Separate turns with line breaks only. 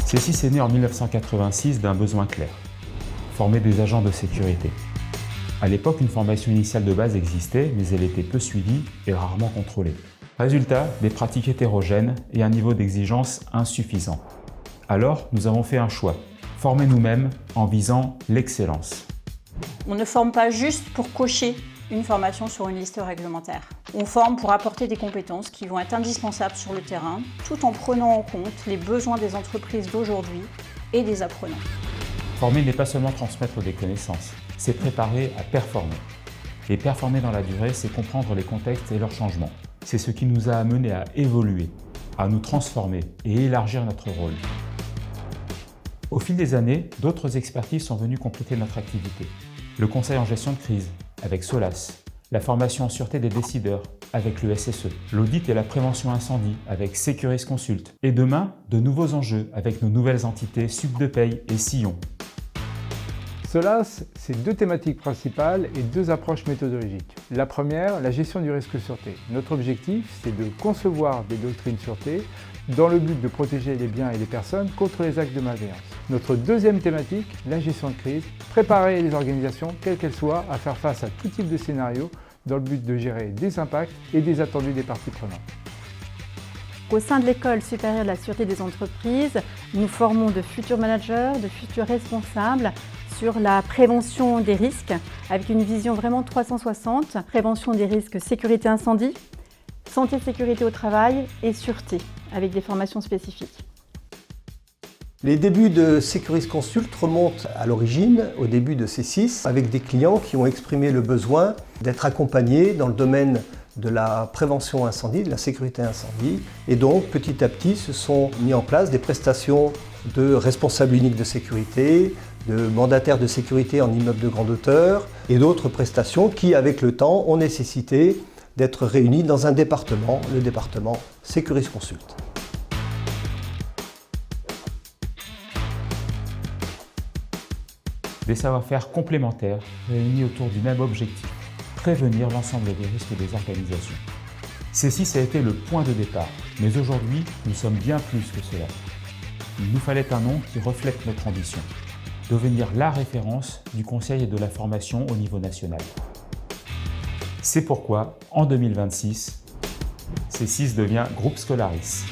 C6 est né en 1986 d'un besoin clair, former des agents de sécurité. À l'époque, une formation initiale de base existait, mais elle était peu suivie et rarement contrôlée. Résultat, des pratiques hétérogènes et un niveau d'exigence insuffisant. Alors, nous avons fait un choix, former nous-mêmes en visant l'excellence.
On ne forme pas juste pour cocher une formation sur une liste réglementaire. On forme pour apporter des compétences qui vont être indispensables sur le terrain, tout en prenant en compte les besoins des entreprises d'aujourd'hui et des apprenants.
Former n'est pas seulement transmettre des connaissances, c'est préparer à performer. Et performer dans la durée, c'est comprendre les contextes et leurs changements. C'est ce qui nous a amenés à évoluer, à nous transformer et élargir notre rôle. Au fil des années, d'autres expertises sont venues compléter notre activité. Le conseil en gestion de crise, avec SOLAS, la formation en sûreté des décideurs, avec le SSE, l'audit et la prévention incendie, avec Securis Consult, et demain, de nouveaux enjeux, avec nos nouvelles entités Sub2Pay et Sillon.
SOLAS, c'est deux thématiques principales et deux approches méthodologiques. La première, la gestion du risque sûreté. Notre objectif, c'est de concevoir des doctrines sûreté dans le but de protéger les biens et les personnes contre les actes de malveillance. Notre deuxième thématique, la gestion de crise, préparer les organisations, quelles qu'elles soient, à faire face à tout type de scénario dans le but de gérer des impacts et des attendus des parties prenantes.
Au sein de l'École supérieure de la sûreté des entreprises, nous formons de futurs managers, de futurs responsables sur la prévention des risques, avec une vision vraiment 360, prévention des risques sécurité incendie, santé sécurité au travail et sûreté, avec des formations spécifiques.
Les débuts de Securis Consult remontent à l'origine, au début de C6, avec des clients qui ont exprimé le besoin d'être accompagnés dans le domaine de la prévention incendie, de la sécurité incendie. Et donc, petit à petit, se sont mis en place des prestations de responsables uniques de sécurité, de mandataires de sécurité en immeuble de grande hauteur et d'autres prestations qui, avec le temps, ont nécessité d'être réunies dans un département, le département Securis Consult.
Des savoir-faire complémentaires réunis autour du même objectif, prévenir l'ensemble des risques des organisations. C6 a été le point de départ, mais aujourd'hui, nous sommes bien plus que cela. Il nous fallait un nom qui reflète notre ambition, devenir la référence du conseil et de la formation au niveau national. C'est pourquoi, en 2026, C6 devient Groupe Scolaris.